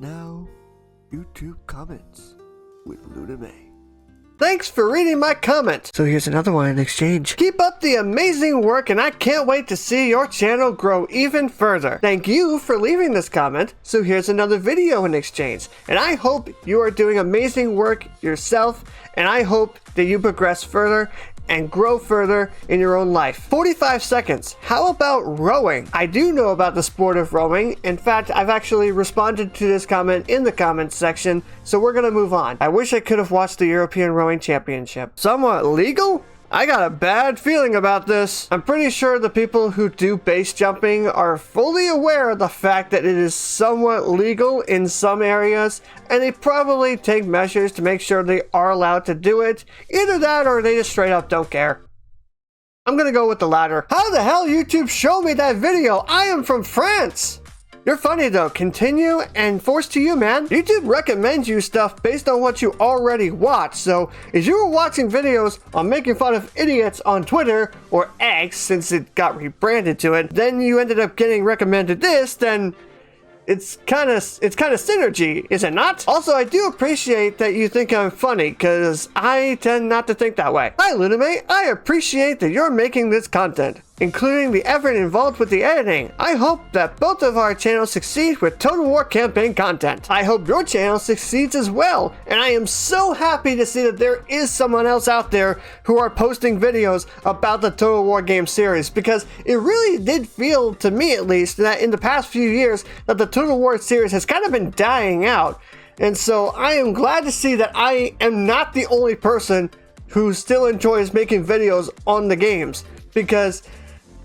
Now, YouTube comments with Leuname. Thanks for reading my comment. So here's another one in exchange. Keep up the amazing work and I can't wait to see your channel grow even further. Thank you for leaving this comment. So here's another video in exchange. And I hope you are doing amazing work yourself, and I hope that you progress further and grow further in your own life. 45 seconds. How about rowing? I do know about the sport of rowing. In fact, I've actually responded to this comment in the comments section, so we're gonna move on. I wish I could have watched the European Rowing Championship. Somewhat legal? I got a bad feeling about this. I'm pretty sure the people who do base jumping are fully aware of the fact that it is somewhat legal in some areas, and they probably take measures to make sure they are allowed to do it. Either that or they just straight up don't care. I'm gonna go with the latter. How the hell YouTube showed me that video? I am from France! You're funny though. Continue and force to you, man. YouTube recommends you stuff based on what you already watch. So if you were watching videos on making fun of idiots on Twitter or X, since it got rebranded to it, then you ended up getting recommended this, then it's kind of synergy, is it not? Also, I do appreciate that you think I'm funny, because I tend not to think that way. Hi, Leuname. I appreciate that you're making this content, including the effort involved with the editing. I hope that both of our channels succeed with Total War campaign content. I hope your channel succeeds as well, and I am so happy to see that there is someone else out there who are posting videos about the Total War game series, because it really did feel, to me at least, that in the past few years that the Total War series has kind of been dying out. And so I am glad to see that I am not the only person who still enjoys making videos on the games, because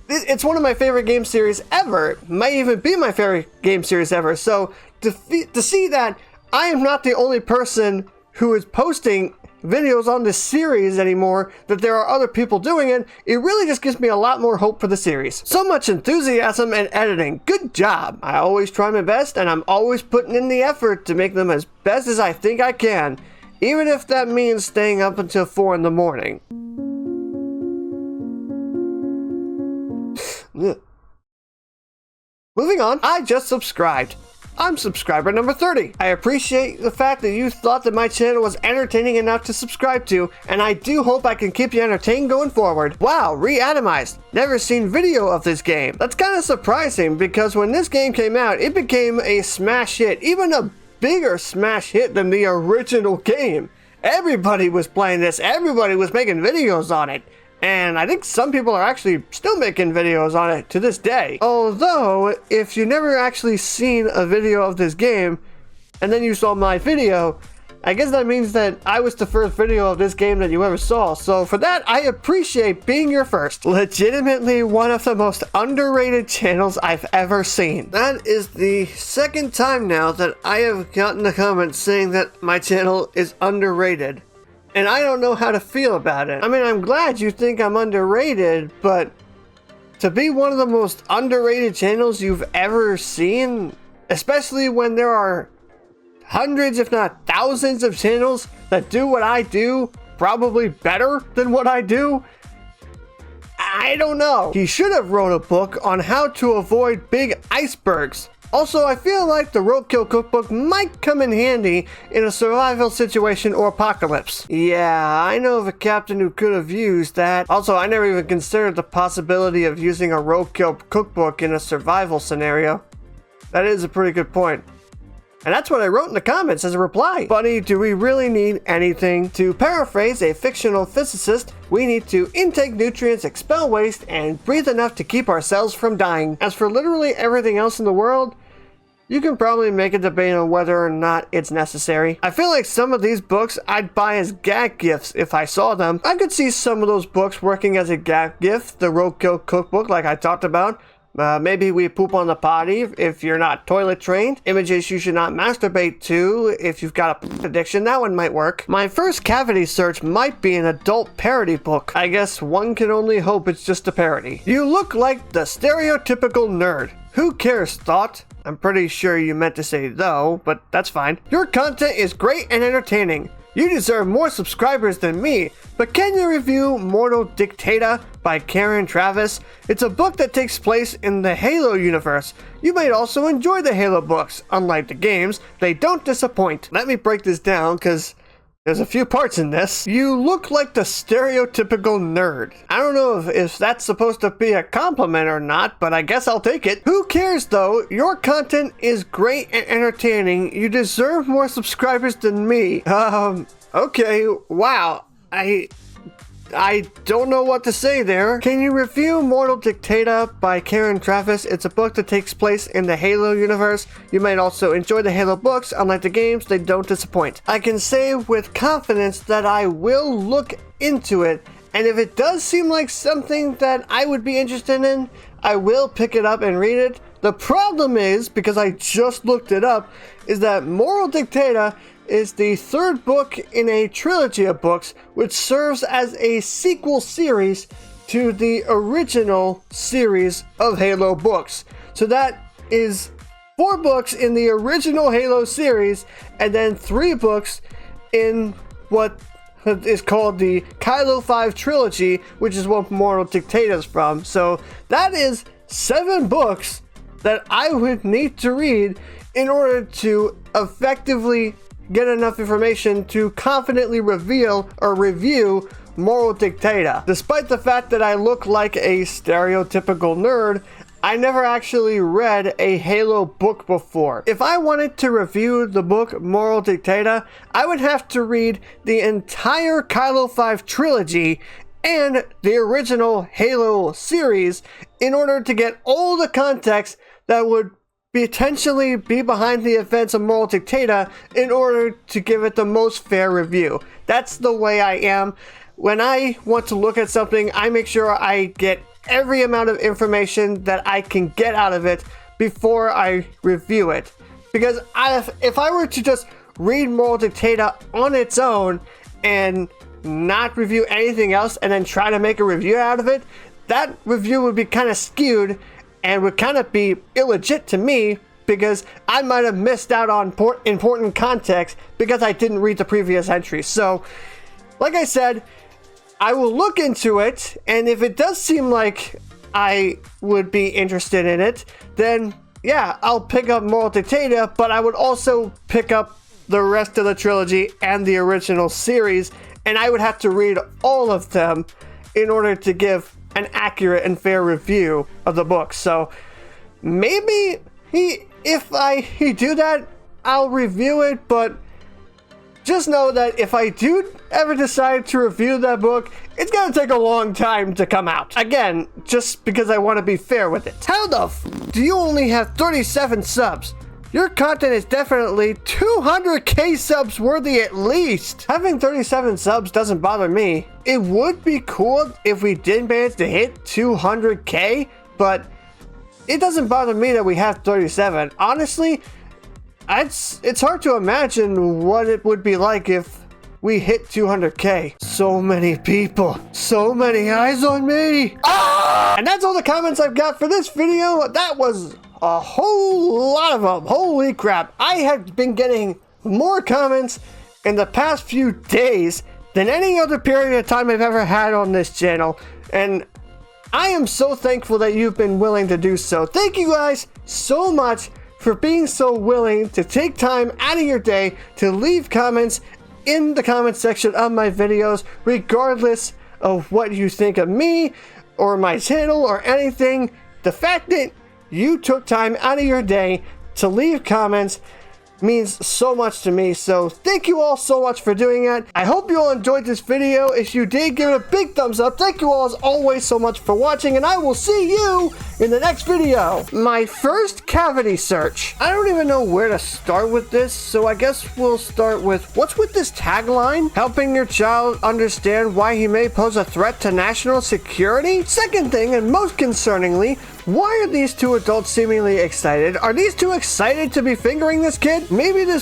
it's one of my favorite game series ever. It might even be my favorite game series ever. So to see that I am not the only person who is posting videos on this series anymore, that there are other people doing it, it really just gives me a lot more hope for the series. So much enthusiasm and editing. Good job. I always try my best, and I'm always putting in the effort to make them as best as I think I can, even if that means staying up until 4 in the morning. Moving on, I just subscribed. I'm subscriber number 30. I appreciate the fact that you thought that my channel was entertaining enough to subscribe to, and I do hope I can keep you entertained going forward. Wow, Reanimized. Never seen video of this game. That's kind of surprising, because when this game came out, it became a smash hit, even a bigger smash hit than the original game. Everybody was playing this, everybody was making videos on it. And I think some people are actually still making videos on it to this day. Although, if you never actually seen a video of this game, and then you saw my video, I guess that means that I was the first video of this game that you ever saw. So for that, I appreciate being your first. Legitimately one of the most underrated channels I've ever seen. That is the second time now that I have gotten a comment saying that my channel is underrated. And I don't know how to feel about it. I mean, I'm glad you think I'm underrated, but to be one of the most underrated channels you've ever seen, especially when there are hundreds, if not thousands of channels that do what I do, probably better than what I do, I don't know. He should have wrote a book on how to avoid big icebergs. Also, I feel like the Roadkill Cookbook might come in handy in a survival situation or apocalypse. Yeah, I know of a captain who could have used that. Also, I never even considered the possibility of using a Roadkill Cookbook in a survival scenario. That is a pretty good point. And that's what I wrote in the comments as a reply. Buddy, do we really need anything? To paraphrase a fictional physicist, we need to intake nutrients, expel waste, and breathe enough to keep ourselves from dying. As for literally everything else in the world, you can probably make a debate on whether or not it's necessary. I feel like some of these books I'd buy as gag gifts if I saw them. I could see some of those books working as a gag gift, the Roadkill Cookbook like I talked about. Maybe we poop on the potty if you're not toilet trained. Images you should not masturbate to if you've got a addiction, that one might work. My first cavity search might be an adult parody book. I guess one can only hope it's just a parody. You look like the stereotypical nerd. Who cares, thought? I'm pretty sure you meant to say though, but that's fine. Your content is great and entertaining. You deserve more subscribers than me, but can you review Mortal Dictator by Karen Travis? It's a book that takes place in the Halo universe. You might also enjoy the Halo books. Unlike the games, they don't disappoint. Let me break this down because there's a few parts in this. You look like the stereotypical nerd. I don't know if that's supposed to be a compliment or not, but I guess I'll take it. Who cares though? Your content is great and entertaining. You deserve more subscribers than me. Okay, wow. I don't know what to say there. Can you review Mortal Dictator by Karen Travis? It's a book that takes place in the Halo universe. You might also enjoy the Halo books. Unlike the games, they don't disappoint. I can say with confidence that I will look into it, and if it does seem like something that I would be interested in, I will pick it up and read it. The problem is, because I just looked it up, is that Mortal Dictator is the third book in a trilogy of books, which serves as a sequel series to the original series of Halo books. So that is 4 books in the original Halo series, and then 3 books in what is called the Kylo 5 trilogy, which is what Mortal Dictator is from. So that is 7 books that I would need to read in order to effectively get enough information to confidently reveal or review Mortal Dictator. Despite the fact that I look like a stereotypical nerd, I never actually read a Halo book before. If I wanted to review the book Mortal Dictator, I would have to read the entire Kylo 5 trilogy and the original Halo series in order to get all the context that would potentially be behind the events of Mortal Dictator in order to give it the most fair review. That's the way I am. When I want to look at something, I make sure I get every amount of information that I can get out of it before I review it. Because if I were to just read Mortal Dictator on its own and not review anything else and then try to make a review out of it, that review would be kind of skewed and would kind of be illegit to me, because I might have missed out on important context because I didn't read the previous entry. So, like I said, I will look into it, and if it does seem like I would be interested in it, then yeah, I'll pick up Mortal Dictator, but I would also pick up the rest of the trilogy and the original series, and I would have to read all of them in order to give an accurate and fair review of the book. So maybe if I do that, I'll review it, but just know that if I do ever decide to review that book, it's gonna take a long time to come out. Again, just because I want to be fair with it. How the do you only have 37 subs? Your content is definitely 200k subs worthy at least. Having 37 subs doesn't bother me. It would be cool if we did manage to hit 200k, but it doesn't bother me that we have 37. Honestly, it's hard to imagine what it would be like if we hit 200k. So many people, so many eyes on me. Ah! And that's all the comments I've got for this video. That was a whole lot of them. Holy crap. I have been getting more comments in the past few days than any other period of time I've ever had on this channel. And I am so thankful that you've been willing to do so. Thank you guys so much for being so willing to take time out of your day to leave comments in the comment section of my videos, regardless of what you think of me or my channel or anything. The fact that you took time out of your day to leave comments means so much to me, so thank you all so much for doing it. I hope you all enjoyed this video. If you did, give it a big thumbs up. Thank you all as always so much for watching, and I will see you in the next video. My first cavity search. I don't even know where to start with this, so I guess we'll start with, what's with this tagline? Helping your child understand why he may pose a threat to national security? Second thing, and most concerningly, why are these two adults seemingly excited? Are these two excited to be fingering this kid? Maybe this